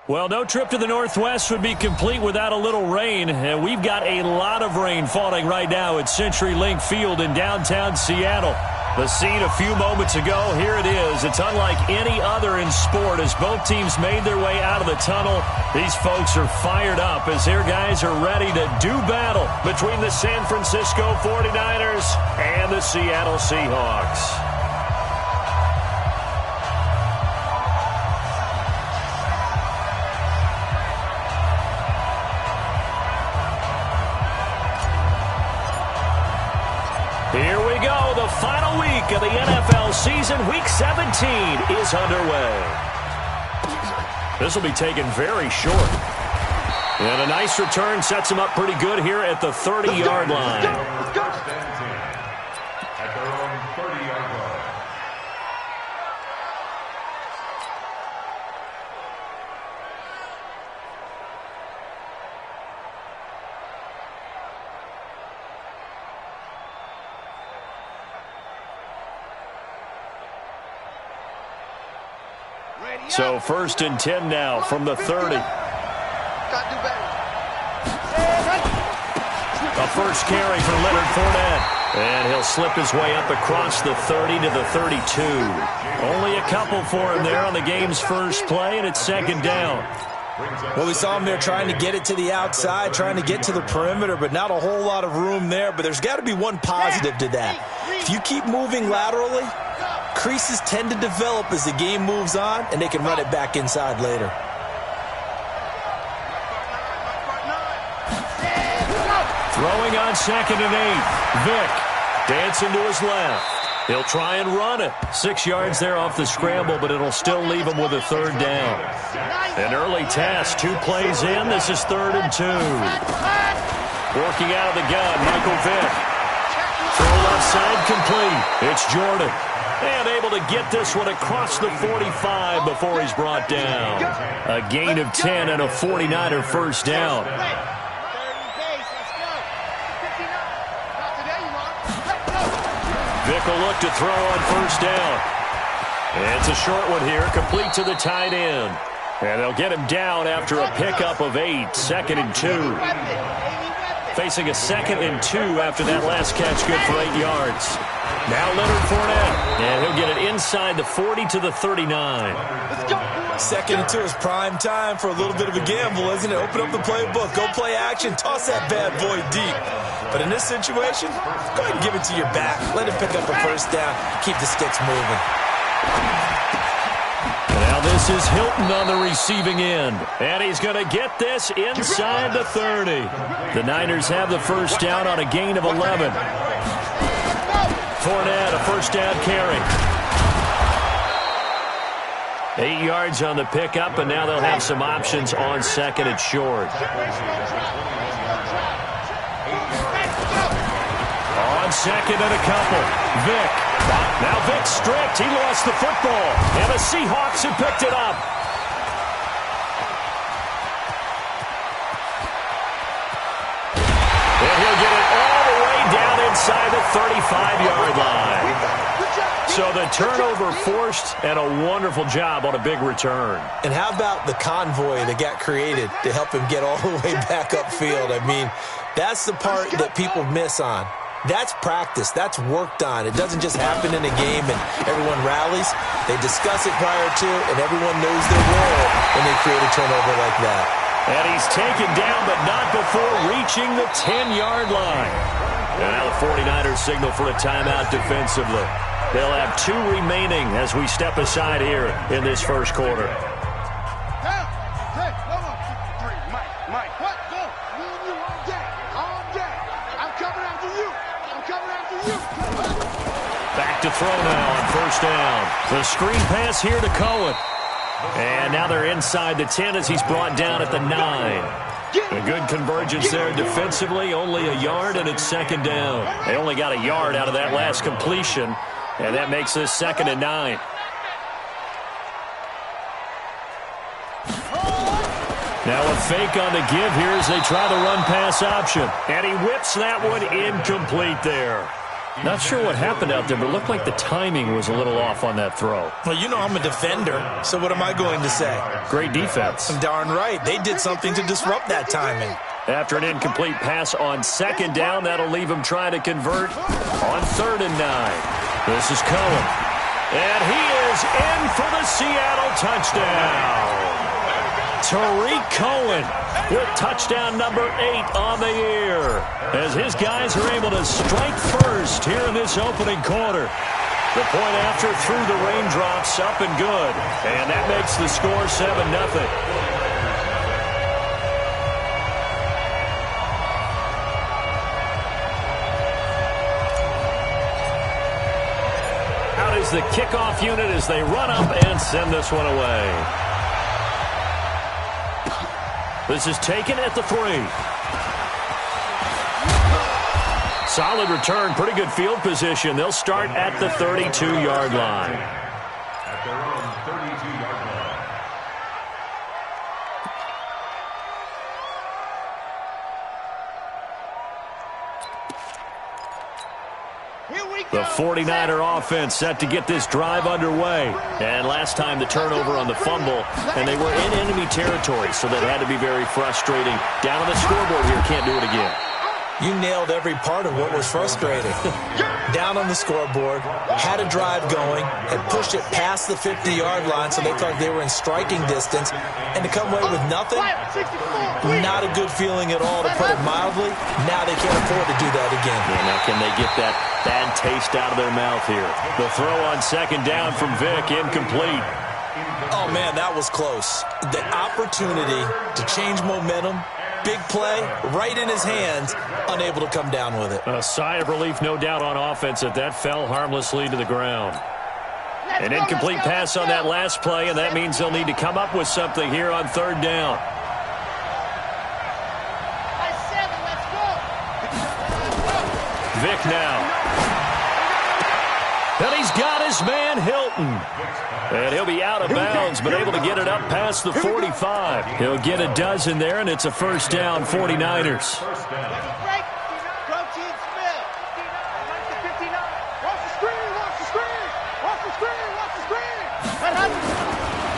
Well, no trip to the Northwest would be complete without a little rain, and we've got a lot of rain falling right now at CenturyLink Field in downtown Seattle. The scene a few moments ago, here it is. It's unlike any other in sport as both teams made their way out of the tunnel. These folks are fired up as their guys are ready to do battle between the San Francisco 49ers and the Seattle Seahawks. Here we go. The final week of the NFL season. Week 17 is underway. This will be taken very short. And a nice return sets him up pretty good here at the 30-yard line. Let's go. At their own 30-yard line. So 1st and 10 now from the 30. A first carry for Leonard Fournette. And he'll slip his way up across the 30 to the 32. Only a couple for him there on the game's first play, and it's 2nd down. Well, we saw him there trying to get it to the outside, trying to get to the perimeter, but not a whole lot of room there. But there's got to be one positive to that. If you keep moving laterally, creases tend to develop as the game moves on, and they can run it back inside later. Throwing on 2nd and 8. Vick dancing to his left. He'll try and run it. 6 yards there off the scramble, but it'll still leave him with a 3rd down. An early test. 2 plays in. This is 3rd and 2. Working out of the gun, Michael Vick. Throw left side complete. It's Jordan. And able to get this one across the 45 before he's brought down. A gain of 10 and a 49er first down. Vick will look to throw on 1st down. And it's a short one here, complete to the tight end. And they'll get him down after a pickup of 8, 2nd and 2. Facing a 2nd and 2 after that last catch, good for 8 yards. Now Leonard Fournette, and he'll get it inside the 40 to the 39. 2nd and 2 is prime time for a little bit of a gamble, isn't it? Open up the playbook, go play action, toss that bad boy deep. But in this situation, go ahead and give it to your back. Let him pick up a 1st down, keep the sticks moving. Now this is Hilton on the receiving end. And he's going to get this inside the 30. The Niners have the 1st down on a gain of 11. Fournette, a 1st down carry. 8 yards on the pickup, and now they'll have some options on 2nd and short. On 2nd and a couple. Vick. Now Vick stripped. He lost the football. And the Seahawks have picked it up. And he'll get it all the way down inside the 35-yard line. So the turnover forced, and a wonderful job on a big return. And how about the convoy that got created to help him get all the way back upfield? I mean, that's the part that people miss on. That's practice. That's worked on. It doesn't just happen in a game and everyone rallies. They discuss it prior to, and everyone knows their role when they create a turnover like that. And he's taken down, but not before reaching the 10-yard line. And now the 49ers signal for a timeout defensively. They'll have 2 remaining as we step aside here in this first quarter. Back to throw now on 1st down. The screen pass here to Cohen. And now they're inside the 10 as he's brought down at the 9. A good convergence there defensively, only a yard, and it's 2nd down. They only got a yard out of that last completion, and that makes this 2nd and 9. Now a fake on the give here as they try the run-pass option. And he whips that one incomplete there. Not sure what happened out there, but it looked like the timing was a little off on that throw. Well, you know I'm a defender, so what am I going to say? Great defense. Darn right. They did something to disrupt that timing. After an incomplete pass on second down, that'll leave him trying to convert on 3rd and 9. This is Cohen. And he is in for the Seattle touchdown. Tariq Cohen with touchdown number 8 on the year, as his guys are able to strike first here in this opening quarter. The point after through the raindrops, up and good. And that makes the score 7-0. Out is the kickoff unit as they run up and send this one away. This is taken at the 3. Solid return, pretty good field position. They'll start at the 32-yard line. At their own 32-yard line. The 49er offense set to get this drive underway. And last time the turnover on the fumble, and they were in enemy territory, so that had to be very frustrating. Down on the scoreboard here, can't do it again. You nailed every part of what was frustrating. Down on the scoreboard, had a drive going, had pushed it past the 50-yard line, so they thought they were in striking distance, and to come away with nothing, not a good feeling at all, to put it mildly. Now they can't afford to do that again. Yeah, now can they get that bad taste out of their mouth here? The throw on second down from Vic, incomplete. Oh, man, that was close. The opportunity to change momentum, big play, right in his hands, unable to come down with it. A sigh of relief, no doubt, on offense that fell harmlessly to the ground. An incomplete pass on that last play, and that means they'll need to come up with something here on 3rd down. Vic now. And he's got his man Hilton. And he'll be out of bounds, but able to get it up past the 45. He'll get a dozen there, and it's a first down, 49ers.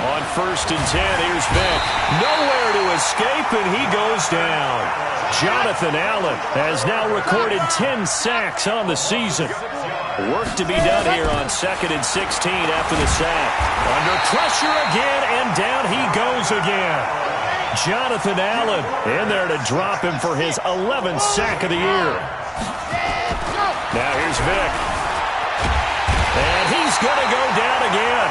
On 1st and 10, here's Vic. Nowhere to escape, and he goes down. Jonathan Allen has now recorded 10 sacks on the season. Work to be done here on 2nd and 16 after the sack. Under pressure again, and down he goes again. Jonathan Allen in there to drop him for his 11th sack of the year. Now here's Vic. And he's going to go down again.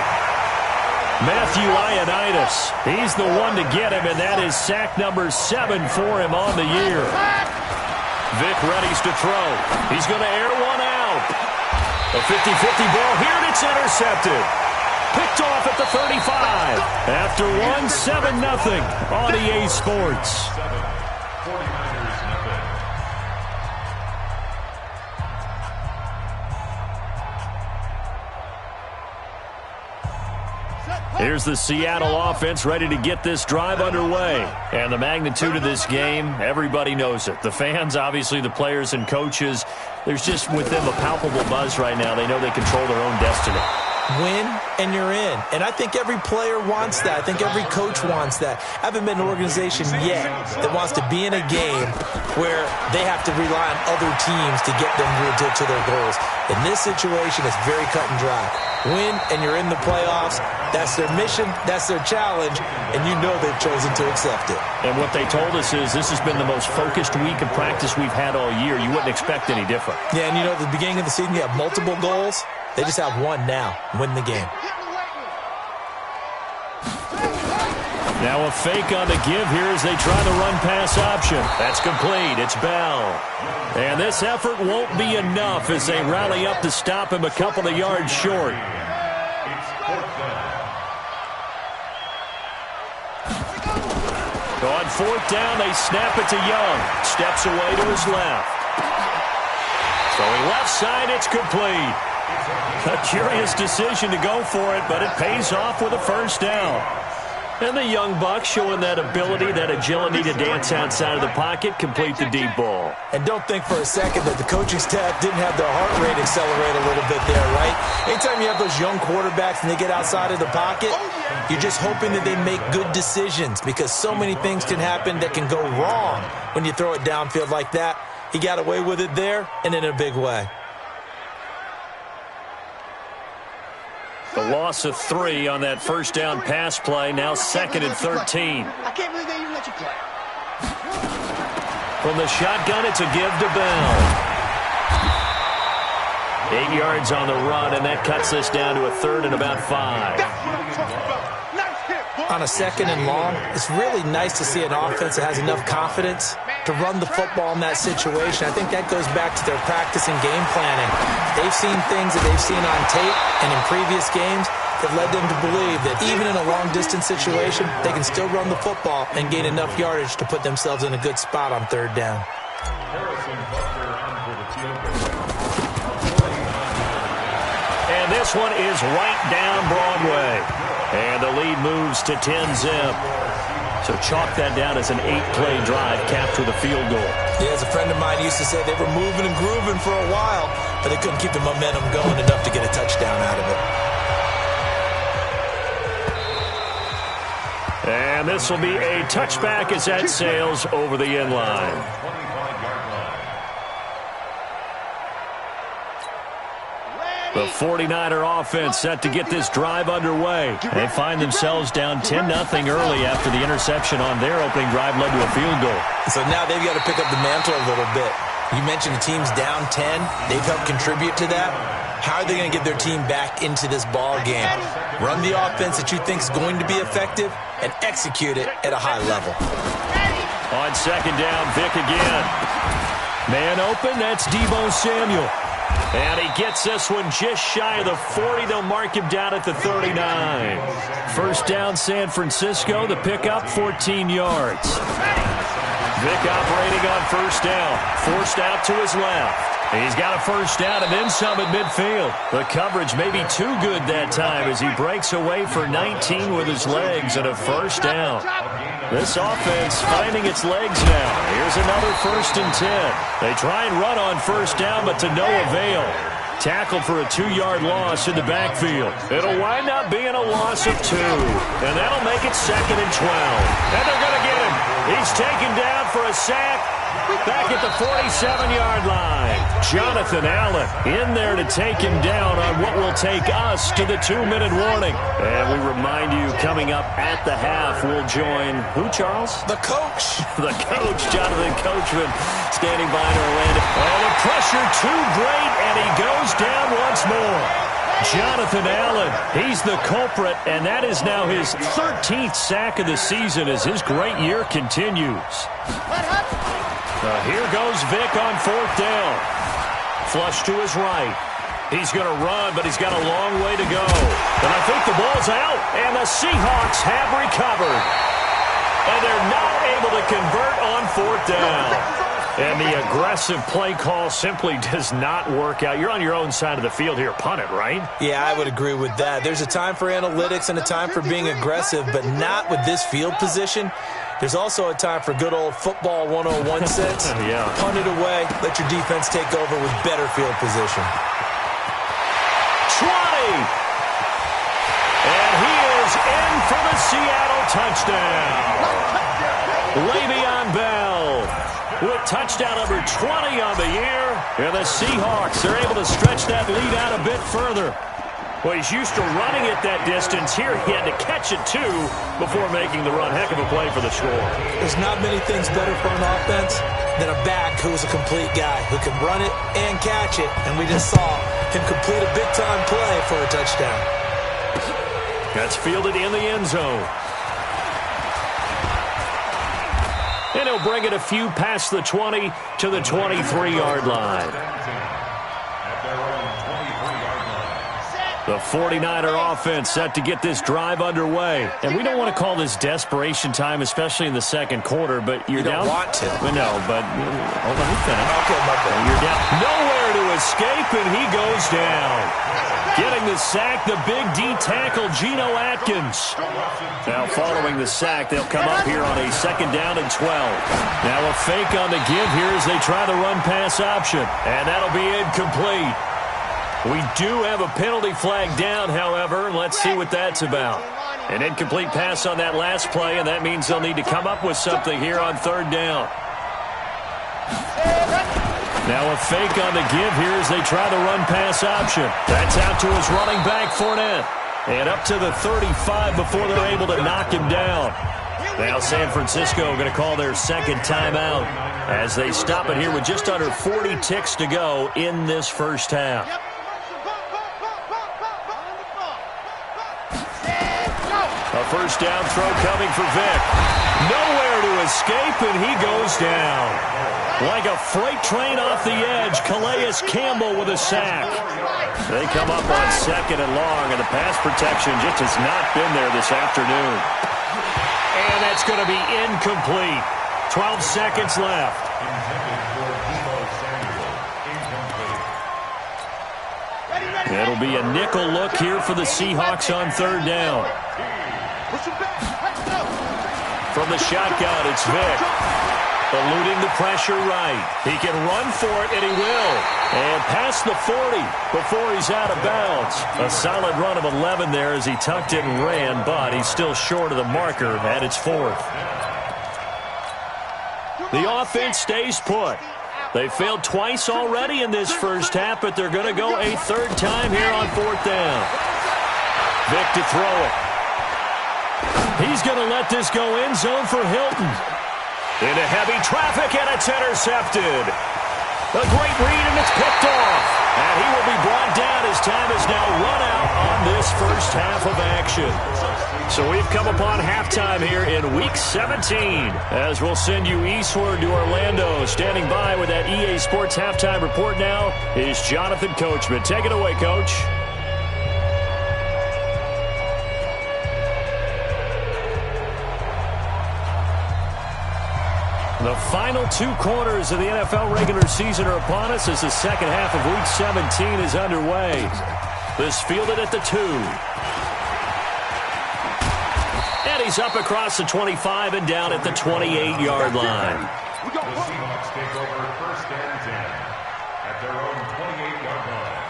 Matthew Ioannidis, he's the one to get him, and that is sack number 7 for him on the year. Vic readies to throw. He's going to air one out. A 50-50 ball here, and it's intercepted. Picked off at the 35. After 7-0 on EA Sports. 49ers nothing. Here's the Seattle offense ready to get this drive underway. And the magnitude of this game, everybody knows it. The fans, obviously the players and coaches, there's just with them a palpable buzz right now. They know they control their own destiny. Win, and you're in. And I think every player wants that. I think every coach wants that. I haven't been an organization yet that wants to be in a game where they have to rely on other teams to get them to their goals. In this situation, it's very cut and dry. Win, and you're in the playoffs. That's their mission. That's their challenge. And you know they've chosen to accept it. And what they told us is this has been the most focused week of practice we've had all year. You wouldn't expect any different. Yeah, and you know, at the beginning of the season, you have multiple goals. They just have one now. Win the game. Now a fake on the give here as they try the run-pass option. That's complete. It's Bell. And this effort won't be enough as they rally up to stop him a couple of yards short. On 4th down, they snap it to Young. Steps away to his left. Throwing left side, it's complete. A curious decision to go for it, but it pays off with a first down. And the young buck showing that ability, that agility to dance outside of the pocket, complete the deep ball. And don't think for a second that the coaching staff didn't have their heart rate accelerate a little bit there, right? Anytime you have those young quarterbacks and they get outside of the pocket, you're just hoping that they make good decisions because so many things can happen that can go wrong when you throw it downfield like that. He got away with it there and in a big way. The loss of 3 on that first down pass play, now 2nd and 13. I can't believe they even let you play. From the shotgun, it's a give to Bell. 8 yards on the run, and that cuts this down to a 3rd and about 5. On a 2nd and long, it's really nice to see an offense that has enough confidence to run the football in that situation. I think that goes back to their practice and game planning. They've seen things that they've seen on tape and in previous games that led them to believe that even in a long-distance situation, they can still run the football and gain enough yardage to put themselves in a good spot on 3rd down. And this one is right down Broadway. And the lead moves to 10-zip. So chalk that down as an 8-play drive capped with a field goal. Yeah, as a friend of mine used to say, they were moving and grooving for a while, but they couldn't keep the momentum going enough to get a touchdown out of it. And this will be a touchback as that sails over the end line. The 49er offense set to get this drive underway. They find themselves down 10-0 early after the interception on their opening drive led to a field goal. So now they've got to pick up the mantle a little bit. You mentioned the team's down 10. They've helped contribute to that. How are they going to get their team back into this ball game? Run the offense that you think is going to be effective and execute it at a high level. On 2nd down, Vick again. Man open, that's Deebo Samuel. And he gets this one just shy of the 40. They'll mark him down at the 39. First down, San Francisco. The pickup, 14 yards. Vick operating on first down. Forced out to his left. He's got a first down and then some at midfield. The coverage may be too good that time as he breaks away for 19 with his legs and a first down. This offense finding its legs now. Here's another 1st and 10. They try and run on first down, but to no avail. Tackled for a 2-yard loss in the backfield. It'll wind up being a loss of 2. And that'll make it 2nd and 12. And they're going to get him. He's taken down for a sack. Back at the 47-yard line. Jonathan Allen in there to take him down on what will take us to the 2-minute warning. And we remind you, coming up at the half, we'll join who, Charles? The coach. The coach, Jonathan Coachman, standing by in Orlando. Oh, the pressure too great, and he goes down once more. Jonathan Allen, he's the culprit, and that is now his 13th sack of the season as his great year continues. Here goes Vick on 4th down. Flush to his right. He's going to run, but he's got a long way to go. And I think the ball's out, and the Seahawks have recovered. And they're now able to convert on 4th down. And the aggressive play call simply does not work out. You're on your own side of the field here. Punt it, right? Yeah, I would agree with that. There's a time for analytics and a time for being aggressive, but not with this field position. There's also a time for good old football 101 sense. Yeah. Punt it away. Let your defense take over with better field position. 20. And he is in for the Seattle touchdown. Le'Veon Bell with touchdown number 20 on the year. And the Seahawks are able to stretch that lead out a bit further. Well, he's used to running it that distance. Here he had to catch it, too, before making the run. Heck of a play for the score. There's not many things better for an offense than a back who's a complete guy who can run it and catch it. And we just saw him complete a big-time play for a touchdown. That's fielded in the end zone. And he'll bring it a few past the 20 to the 23-yard line. The 49er offense set to get this drive underway. And we don't want to call this desperation time, especially in the second quarter, but you're down. You don't want to. No, but hold on, we finish. Okay, my bad. You're down. Nowhere to escape, and he goes down. Getting the sack, the big D tackle, Geno Atkins. Now following the sack, they'll come up here on a 2nd down and 12. Now a fake on the give here as they try the run-pass option. And that'll be incomplete. We do have a penalty flag down, however. Let's see what that's about. An incomplete pass on that last play, and that means they'll need to come up with something here on 3rd down. Now a fake on the give here as they try the run-pass option. That's out to his running back, Fournette. And up to the 35 before they're able to knock him down. Now San Francisco going to call their 2nd timeout as they stop it here with just under 40 ticks to go in this first half. A 1st down throw coming for Vic. Nowhere to escape, and he goes down. Like a freight train off the edge, Calais Campbell with a sack. They come up on 2nd and long, and the pass protection just has not been there this afternoon. And that's going to be incomplete. 12 seconds left. It'll be a nickel look here for the Seahawks on 3rd down. From the shotgun, it's Vic. Eluding the pressure right. He can run for it, and he will. And past the 40 before he's out of bounds. A solid run of 11 there as he tucked it and ran, but he's still short of the marker at its 4th. The offense stays put. They failed twice already in this first half, but they're going to go a 3rd time here on 4th down. Vic to throw it. He's going to let this go end zone for Hilton. Into heavy traffic, and it's intercepted. A great read, and it's picked off. And he will be brought down as time is now run out on this first half of action. So we've come upon halftime here in Week 17. As we'll send you eastward to Orlando. Standing by with that EA Sports halftime report now is Jonathan Coachman. Take it away, Coach. The final 2 quarters of the NFL regular season are upon us as the second half of Week 17 is underway. This fielded at the 2. And he's up across the 25 and down at the 28-yard line. The Seahawks take over 1st and 10 at their own 28-yard line.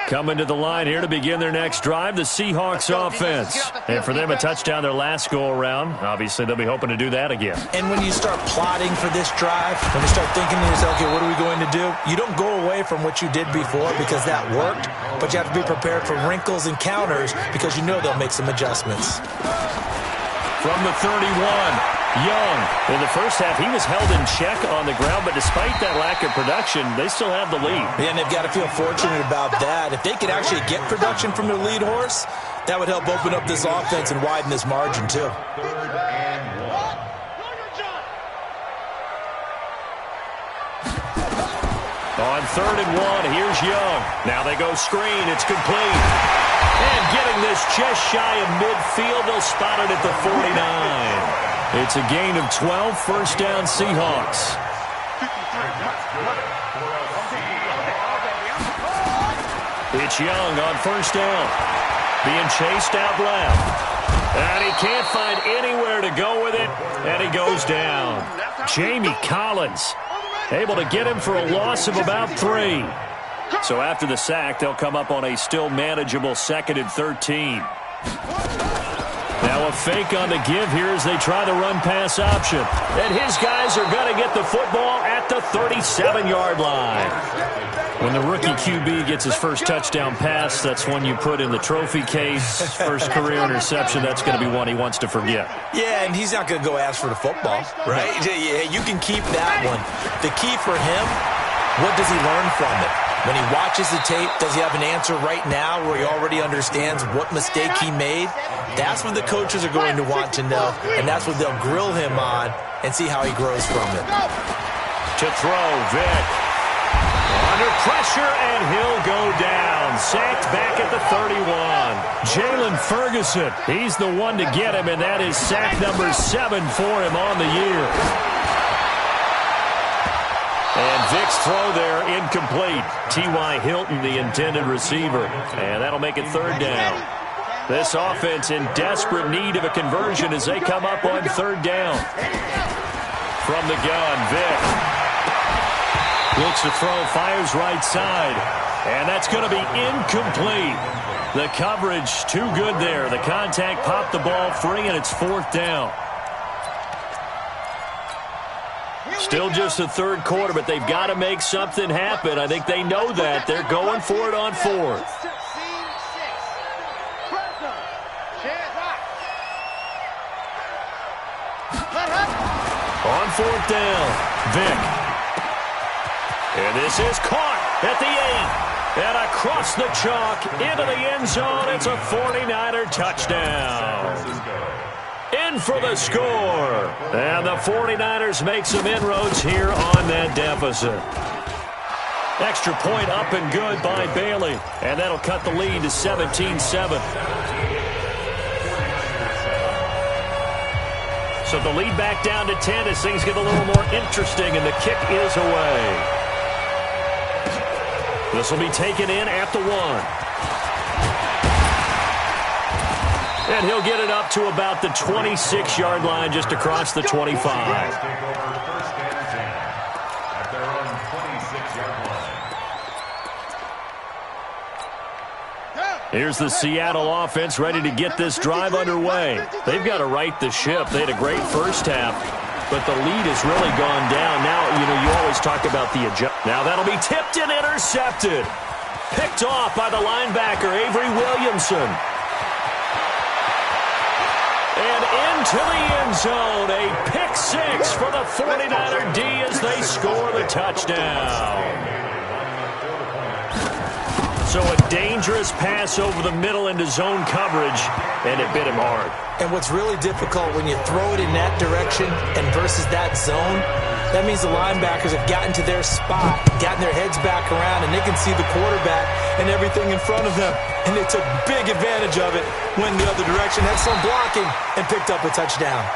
Coming to the line here to begin their next drive, the Seahawks offense. And for them, a touchdown their last go-around. Obviously, they'll be hoping to do that again. And when you start plotting for this drive, when you start thinking to yourself, okay, what are we going to do? You don't go away from what you did before because that worked, but you have to be prepared for wrinkles and counters because you know they'll make some adjustments. From the 31, Young. In the first half, he was held in check on the ground, but despite that lack of production, they still have the lead. Yeah, and they've got to feel fortunate about that. If they could actually get production from their lead horse, that would help open up this offense and widen this margin, too. 3rd and 1. On 3rd and 1, here's Young. Now they go screen. It's complete. And getting this just shy of midfield, they'll spot it at the 49. It's a gain of 12, 1st down Seahawks. It's Young on 1st down. Being chased out left. And he can't find anywhere to go with it, and he goes down. Jamie Collins able to get him for a loss of about 3. So after the sack, they'll come up on a still manageable 2nd and 13. Now a fake on the give here as they try the run-pass option. And his guys are going to get the football at the 37-yard line. When the rookie QB gets his first touchdown pass, that's one you put in the trophy case. First career interception, that's going to be one he wants to forget. Yeah, and he's not going to go ask for the football, right? Yeah, you can keep that one. The key for him, what does he learn from it? When he watches the tape, does he have an answer right now where he already understands what mistake he made? That's what the coaches are going to want to know, and that's what they'll grill him on and see how he grows from it. To throw, Vic. Under pressure, and he'll go down. Sacked back at the 31. Jalen Ferguson, he's the one to get him, and that is sack number 7 for him on the year. And Vic's throw there incomplete. T.Y. Hilton, the intended receiver. And that'll make it 3rd down. This offense in desperate need of a conversion as they come up on 3rd down. From the gun, Vic. Looks to throw, fires right side. And that's going to be incomplete. The coverage too good there. The contact popped the ball free, and it's 4th down. Still just the 3rd quarter, but they've got to make something happen. I think they know that. They're going for it on 4th. On 4th down, Vic. And this is caught at the 8. And across the chalk into the end zone. It's a 49er touchdown. In for the score. And the 49ers make some inroads here on that deficit. Extra point up and good by Bailey. And that'll cut the lead to 17-7. So the lead back down to 10 as things get a little more interesting, and the kick is away. This will be taken in at the 1. And he'll get it up to about the 26-yard line, just across the 25. Here's the Seattle offense ready to get this drive underway. They've got to right the ship. They had a great first half, but the lead has really gone down. Now, you always talk about the adjust. Now that'll be tipped and intercepted. Picked off by the linebacker, Avery Williamson. And into the end zone, a pick 6 for the 49er D as they score the touchdown. So a dangerous pass over the middle into zone coverage, and it bit him hard. And what's really difficult when you throw it in that direction and versus that zone, that means the linebackers have gotten to their spot, gotten their heads back around, and they can see the quarterback and everything in front of them. And they took big advantage of it, went the other direction, had some blocking, and picked up a touchdown.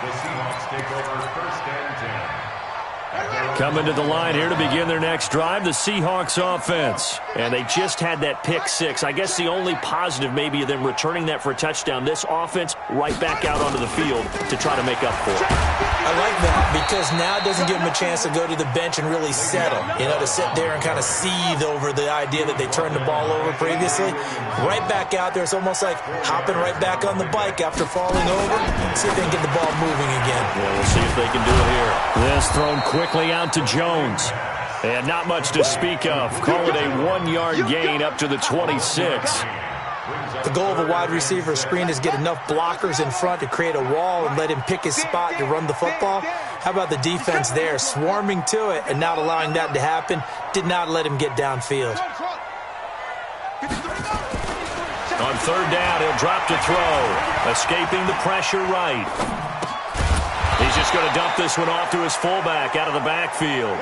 The Seahawks take over 1st and 10. Coming to the line here to begin their next drive, the Seahawks offense. And they just had that pick 6. I guess the only positive maybe of them returning that for a touchdown. This offense right back out onto the field to try to make up for it. I like that because now it doesn't give them a chance to go to the bench and really settle. To sit there and kind of seethe over the idea that they turned the ball over previously. Right back out there. It's almost like hopping right back on the bike after falling over. See if they can get the ball moving again. Yeah, we'll see if they can do it here. This thrown quickly out to Jones. And not much to speak of. Call it a 1-yard gain up to the 26. The goal of a wide receiver screen is get enough blockers in front to create a wall and let him pick his spot to run the football. How about the defense there, swarming to it and not allowing that to happen? Did not let him get downfield. On 3rd down, he'll drop to throw. Escaping the pressure right. He's just going to dump this one off to his fullback out of the backfield.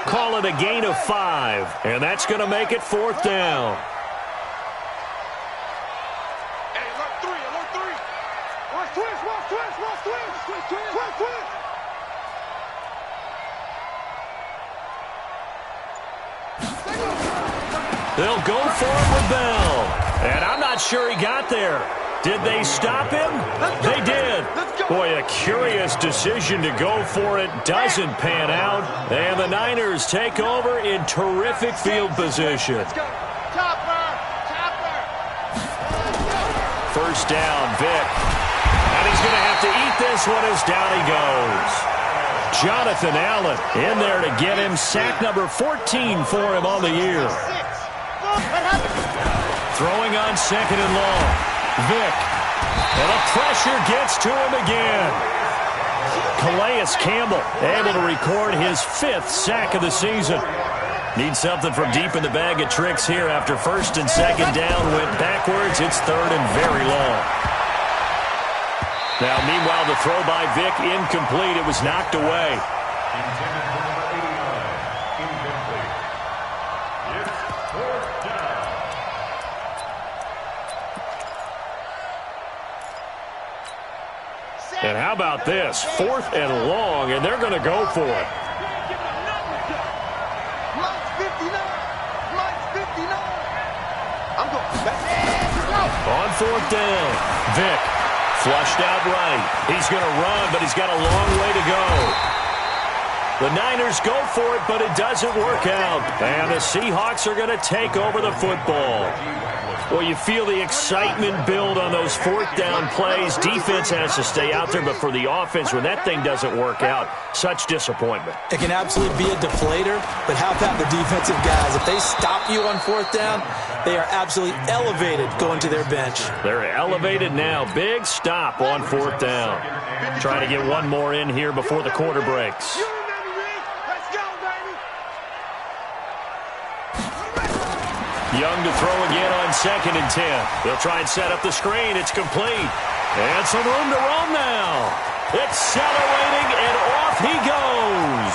Call it a gain of 5, and that's going to make it 4th down. They'll go for it with Bell. And I'm not sure he got there. Did they stop him? They did. Boy, a curious decision to go for it. Doesn't pan out. And the Niners take over in terrific field position. First down, Vic. And he's going to have to eat this one as down he goes. Jonathan Allen in there to get him. Sack number 14 for him on the year. Throwing on 2nd and long. Vic. And the pressure gets to him again. Calais Campbell, able to record his 5th sack of the season. Need something from deep in the bag of tricks here after 1st and 2nd down went backwards. It's 3rd and very long. Now, meanwhile, the throw by Vic incomplete. It was knocked away. Intended for number 89, incomplete. It's 4th down. And how about this? 4th and long, and they're going to go for it. On 4th down, Vic flushed out right. He's going to run, but he's got a long way to go. The Niners go for it, but it doesn't work out. And the Seahawks are going to take over the football. Well, you feel the excitement build on those 4th down plays. Defense has to stay out there, but for the offense, when that thing doesn't work out, such disappointment. It can absolutely be a deflator, but how about the defensive guys? If they stop you on 4th down, they are absolutely elevated going to their bench. They're elevated now. Big stop on 4th down. Trying to get one more in here before the quarter breaks. Young to throw again on 2nd and 10. They'll try and set up the screen. It's complete. And some room to roam now. Accelerating, and off he goes.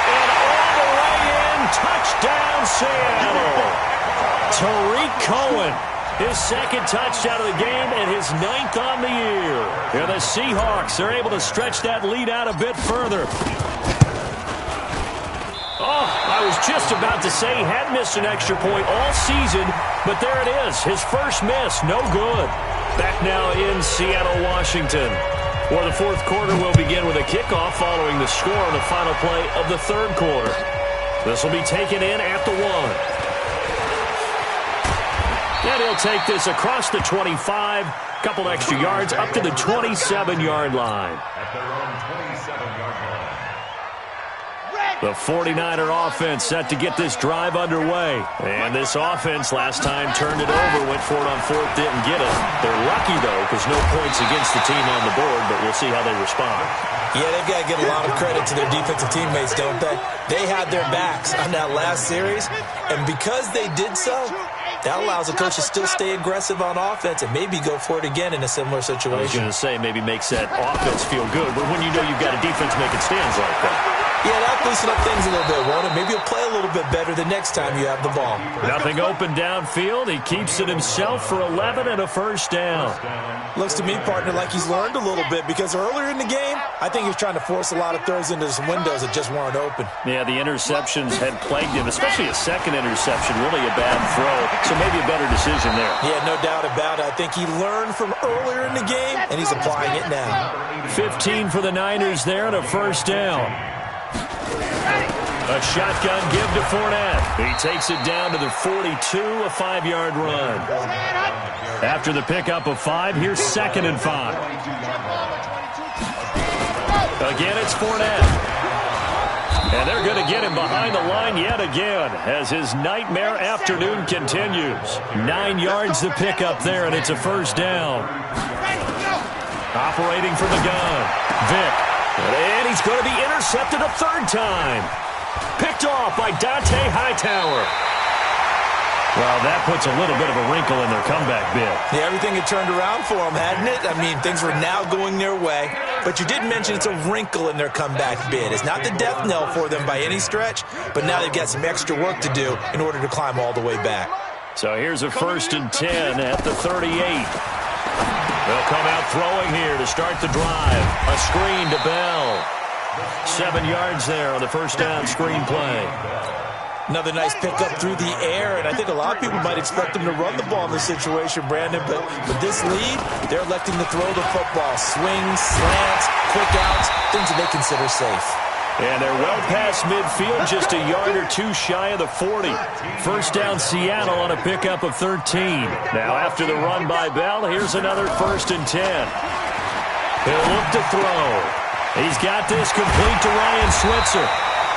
And all the way in, touchdown Seattle. Tariq Cohen, his 2nd touchdown of the game and his 9th on the year. And the Seahawks are able to stretch that lead out a bit further. Oh, I was just about to say he had missed an extra point all season, but there it is, his first miss, no good. Back now in Seattle, Washington, where the 4th quarter will begin with a kickoff following the score on the final play of the 3rd quarter. This will be taken in at the 1. And he'll take this across the 25, couple extra yards up to the 27-yard line. At their own 27-yard line. The 49er offense set to get this drive underway. And this offense last time turned it over, went for it on 4th, didn't get it. They're lucky, though, because no points against the team on the board, but we'll see how they respond. Yeah, they've got to get a lot of credit to their defensive teammates, don't they? They had their backs on that last series, and because they did so, that allows the coach to still stay aggressive on offense and maybe go for it again in a similar situation. I was going to say maybe makes that offense feel good, but when you know you've got a defense making stands like that. Yeah, that'll loosen up things a little bit, won't it? Maybe he'll play a little bit better the next time you have the ball. Nothing open downfield. He keeps it himself for 11 and a 1st down. Looks to me, partner, like he's learned a little bit because earlier in the game, I think he was trying to force a lot of throws into some windows that just weren't open. Yeah, the interceptions had plagued him, especially a 2nd interception, really a bad throw. So maybe a better decision there. Yeah, no doubt about it. I think he learned from earlier in the game, and he's applying it now. 15 for the Niners there and a 1st down. A shotgun give to Fournette. He takes it down to the 42, a 5-yard run. After the pickup of 5, here's 2nd and 5. Again, it's Fournette. And they're going to get him behind the line yet again as his nightmare afternoon continues. 9 yards the pickup there, and it's a 1st down. Operating from the gun, Vic. And he's going to be intercepted a 3rd time. Picked off by Dante Hightower. Well, that puts a little bit of a wrinkle in their comeback bid. Yeah, everything had turned around for them, hadn't it? I mean, things were now going their way. But you did mention it's a wrinkle in their comeback bid. It's not the death knell for them by any stretch, but now they've got some extra work to do in order to climb all the way back. So here's a 1st and 10 at the 38. They'll come out throwing here to start the drive. A screen to Bell. 7 yards there on the 1st down screen play. Another nice pickup through the air, and I think a lot of people might expect them to run the ball in this situation, Brandon, but with this lead, they're electing to throw the football. Swings, slants, quick outs, things that they consider safe. And they're well past midfield, just a yard or two shy of the 40. 1st down Seattle on a pickup of 13. Now after the run by Bell, here's another 1st and 10. He'll look to throw. He's got this complete to Ryan Switzer.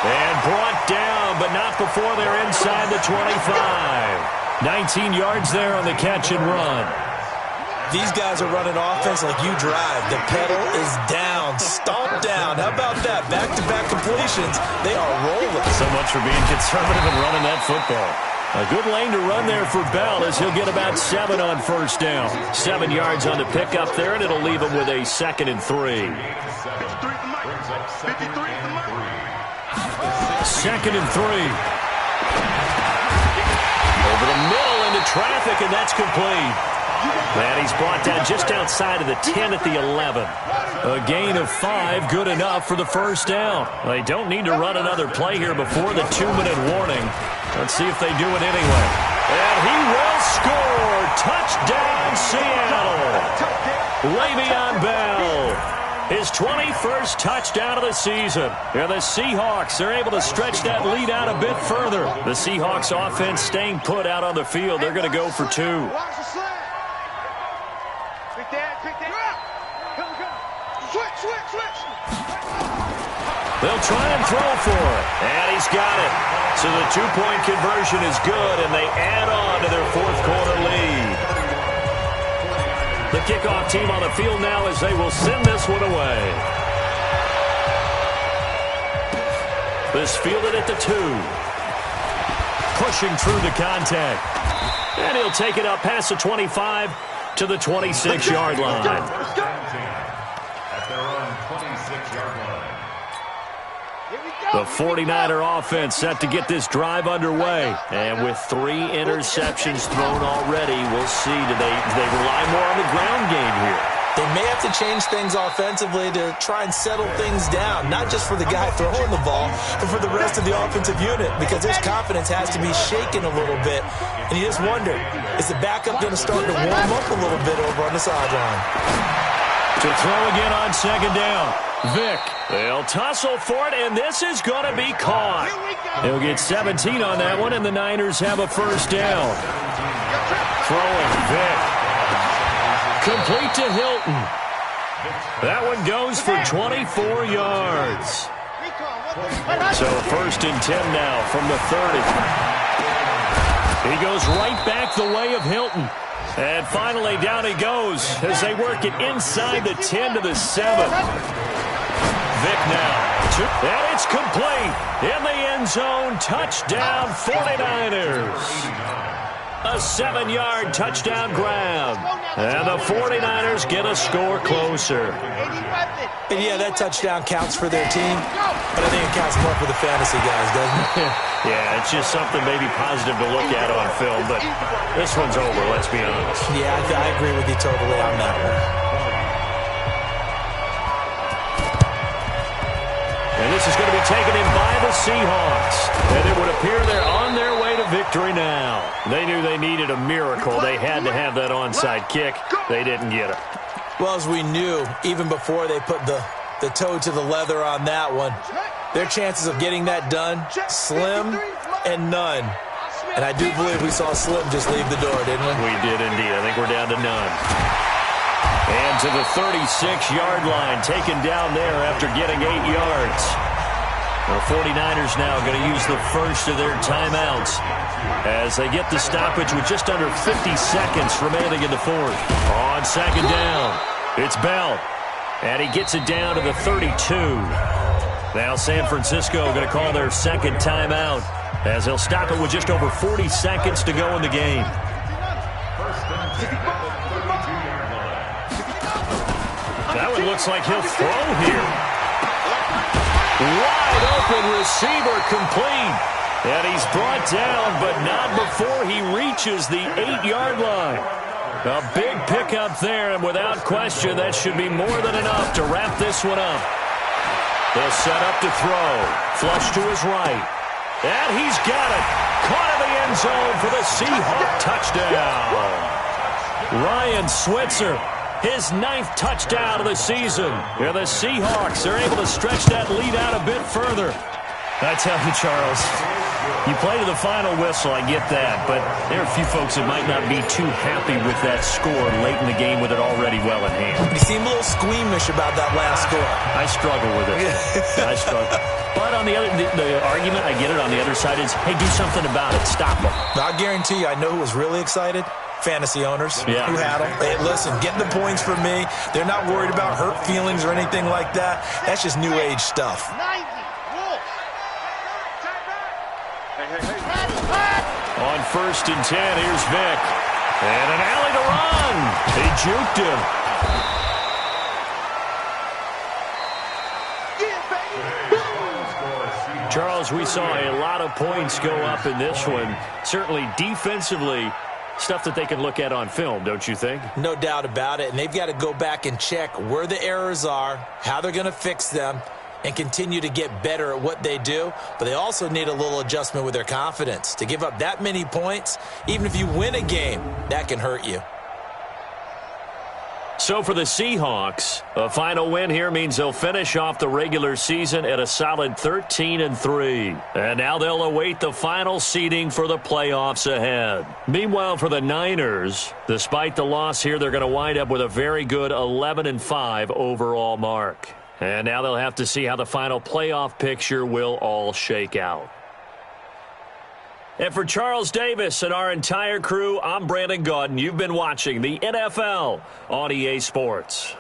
And brought down, but not before they're inside the 25. 19 yards there on the catch and run. These guys are running offense like you drive. The pedal is down, stomp down. How about that? Back-to-back completions. They are rolling. So much for being conservative and running that football. A good lane to run there for Bell as he'll get about 7 on first down. 7 yards on the pickup there, and it'll leave him with a 2nd and 3. 2nd and 3. Over the middle into traffic, and that's complete. And he's brought down just outside of the 10 at the 11. A gain of 5, good enough for the first down. They don't need to run another play here before the 2-minute warning. Let's see if they do it anyway. And he will score. Touchdown, Seattle. Le'Veon Bell. His 21st touchdown of the season. And the Seahawks are able to stretch that lead out a bit further. The Seahawks offense staying put out on the field. They're going to go for 2. They'll try and throw for it. And he's got it. So the 2-point conversion is good, and they add on to their 4th quarter lead. The kickoff team on the field now as they will send this one away. This fielded at the 2. Pushing through the contact. And he'll take it up past the 25 to the 26-yard line. At their own 26-yard line. The 49er offense set to get this drive underway. And with 3 interceptions thrown already, we'll see. Do they rely more on the ground game here? They may have to change things offensively to try and settle things down, not just for the guy throwing the ball, but for the rest of the offensive unit, because his confidence has to be shaken a little bit. And you just wonder, is the backup going to start to warm up a little bit over on the sideline? To throw again on 2nd down. Vick, they'll tussle for it, and this is going to be caught. He'll get 17 on that one, and the Niners have a first down. Throwing, Vick. Complete to Hilton. That one goes for 24 yards. So 1st and 10 now from the 30. He goes right back the way of Hilton. And finally down he goes as they work it inside the 10 to the 7. Vick now. And it's complete. In the end zone. Touchdown 49ers. A 7-yard touchdown grab. And the 49ers get a score closer. And yeah, that touchdown counts for their team, but I think it counts more for the fantasy guys, doesn't it? Yeah, it's just something maybe positive to look at on film, but this one's over, let's be honest. Yeah, I agree with you totally on that one. And this is going to be taken in by the Seahawks. And it would appear they're on their way to victory now. They knew they needed a miracle. They had to have that onside kick. They didn't get it. Well, as we knew, even before they put the toe to the leather on that one, their chances of getting that done, slim and none. And I do believe we saw Slim just leave the door, didn't we? We did indeed. I think we're down to none. And to the 36-yard line, taken down there after getting 8 yards. The 49ers now going to use the first of their timeouts as they get the stoppage with just under 50 seconds remaining in the 4th. On 2nd down, it's Bell. And he gets it down to the 32. Now San Francisco going to call their 2nd timeout as they'll stop it with just over 40 seconds to go in the game. That one looks like he'll throw here. Wide open receiver complete. And he's brought down, but not before he reaches the 8-yard line. A big pickup there, and without question, that should be more than enough to wrap this one up. They'll set up to throw. Flush to his right. And he's got it. Caught in the end zone for the Seahawk touchdown. Ryan Switzer, his 9th touchdown of the season. And the Seahawks are able to stretch that lead out a bit further. I tell you, Charles, you play to the final whistle, I get that, but there are a few folks that might not be too happy with that score late in the game with it already well in hand. You seem a little squeamish about that last score. I struggle with it. I struggle. But on the other, the argument, I get it, on the other side is, hey, do something about it. Stop them. I guarantee you, I know who was really excited. fantasy owners Yeah. who had them. Hey, listen, getting the points for me. They're not worried about hurt feelings or anything like that. That's just new age stuff. 90. On 1st and 10, here's Vic. And an alley to run. He juked him. Charles, we saw a lot of points go up in this one. Certainly defensively, stuff that they can look at on film, don't you think? No doubt about it. And they've got to go back and check where the errors are, how they're going to fix them, and continue to get better at what they do. But they also need a little adjustment with their confidence. To give up that many points, even if you win a game, that can hurt you. So for the Seahawks, a final win here means they'll finish off the regular season at a solid 13-3. And now they'll await the final seeding for the playoffs ahead. Meanwhile, for the Niners, despite the loss here, they're going to wind up with a very good 11-5 overall mark. And now they'll have to see how the final playoff picture will all shake out. And for Charles Davis and our entire crew, I'm Brandon Gaudin. You've been watching the NFL on EA Sports.